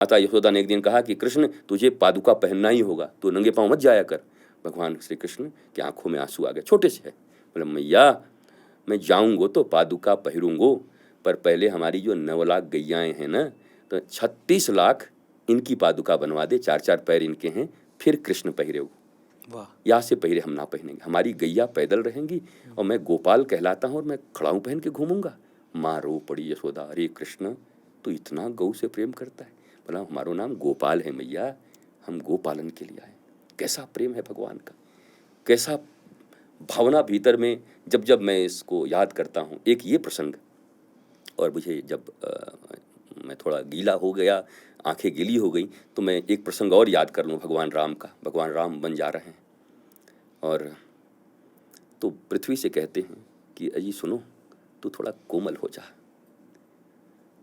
माता यशोदा ने एक दिन कहा कि कृष्ण तुझे पादुका पहनना ही होगा, तू नंगे पांव मत जाया कर। भगवान श्री कृष्ण की आंखों में आंसू आ गए, छोटे से है। बोले मैया मैं जाऊंगो तो पादुका पहरूंगो, पर पहले हमारी जो 9 लाख गैयाएं हैं ना, तो 36 लाख इनकी पादुका बनवा दे, 4-4 पैर इनके हैं, फिर कृष्ण पहिरे। वाह, यहाँ से पहले हम ना पहनेंगे, हमारी गैया पैदल रहेंगी और मैं गोपाल कहलाता हूँ और मैं खड़ाऊँ पहन के घूमूंगा। माँ रो पड़ी यशोदा, अरे कृष्ण तू इतना गौ से प्रेम करता है। बोला हमारो नाम गोपाल है मैया, हम गोपालन के लिए आए। कैसा प्रेम है भगवान का, कैसा भावना भीतर में। जब जब मैं इसको याद करता हूँ, एक ये प्रसंग, और मुझे जब मैं थोड़ा गीला हो गया, आंखें गीली हो गई, तो मैं एक प्रसंग और याद कर लूँ भगवान राम का। भगवान राम बन जा रहे हैं और तो पृथ्वी से कहते हैं कि अजी सुनो, तू थोड़ा कोमल हो जा।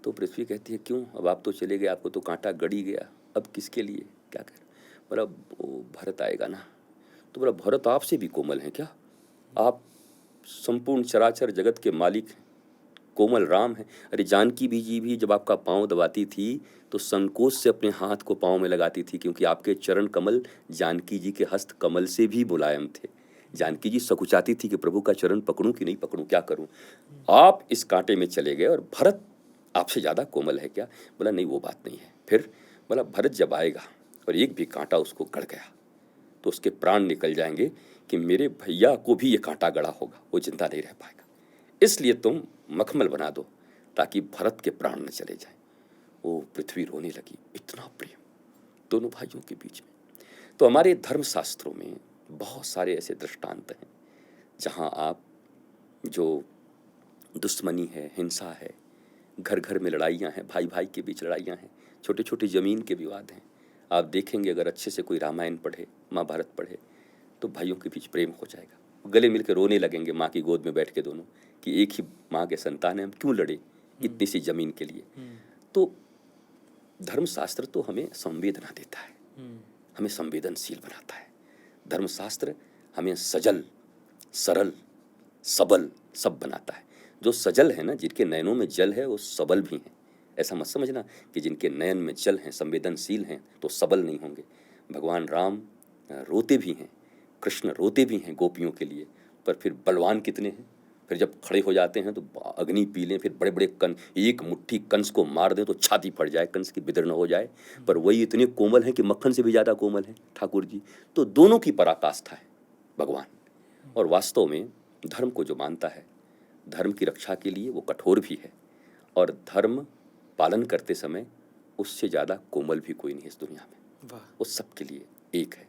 तो पृथ्वी कहती है क्यों, अब आप तो चले गए, आपको तो कांटा गड़ी गया, अब किसके लिए क्या कर। बोला वो भरत आएगा ना। तो बोला भरत आपसे भी कोमल हैं क्या, आप संपूर्ण चराचर जगत के मालिक हैं, कोमल राम है। अरे जानकी जी भी जब आपका पाँव दबाती थी तो संकोच से अपने हाथ को पाँव में लगाती थी, क्योंकि आपके चरण कमल जानकी जी के हस्त कमल से भी मुलायम थे। जानकी जी सकुचाती थी कि प्रभु का चरण पकड़ूं कि नहीं पकड़ूं, क्या करूं। आप इस कांटे में चले गए और भरत आपसे ज़्यादा कोमल है क्या। बोला नहीं वो बात नहीं है। फिर बोला भरत जब आएगा और एक भी कांटा उसको गड़ गया तो उसके प्राण निकल जाएंगे कि मेरे भैया को भी ये कांटा गड़ा होगा, वो जिंदा नहीं रह पाएगा, इसलिए तुम मखमल बना दो ताकि भरत के प्राण न चले जाएं। वो पृथ्वी रोने लगी, इतना प्रेम दोनों भाइयों के बीच में। तो हमारे धर्मशास्त्रों में बहुत सारे ऐसे दृष्टांत हैं जहाँ आप जो दुश्मनी है, हिंसा है, घर घर में लड़ाइयाँ हैं, भाई भाई के बीच लड़ाइयाँ हैं, छोटे छोटे ज़मीन के विवाद हैं, आप देखेंगे अगर अच्छे से कोई रामायण पढ़े, महाभारत पढ़े, तो भाइयों के बीच प्रेम हो जाएगा। गले मिलकर रोने लगेंगे माँ की गोद में बैठ के दोनों, कि एक ही माँ के संतान हैं, हम क्यों लड़े इतनी सी ज़मीन के लिए। तो धर्मशास्त्र तो हमें संवेदना देता है, हमें संवेदनशील बनाता है। धर्मशास्त्र हमें सजल, सरल, सबल सब बनाता है। जो सजल है ना, जिनके नयनों में जल है, वो सबल भी हैं। ऐसा मत समझना कि जिनके नयन में जल हैं, संवेदनशील हैं, तो सबल नहीं होंगे। भगवान राम रोते भी हैं, कृष्ण रोते भी हैं गोपियों के लिए, पर फिर बलवान कितने हैं। फिर जब खड़े हो जाते हैं तो अग्नि पी लें, फिर बड़े बड़े कंस, एक मुट्ठी कंस को मार दें तो छाती फट जाए, कंस की बिदर न हो जाए, पर वही इतने कोमल हैं कि मक्खन से भी ज़्यादा कोमल हैं ठाकुर जी। तो दोनों की पराकाष्ठा है भगवान। और वास्तव में धर्म को जो मानता है, धर्म की रक्षा के लिए वो कठोर भी है, और धर्म पालन करते समय उससे ज़्यादा कोमल भी कोई नहीं इस दुनिया में। वो सबके लिए एक है।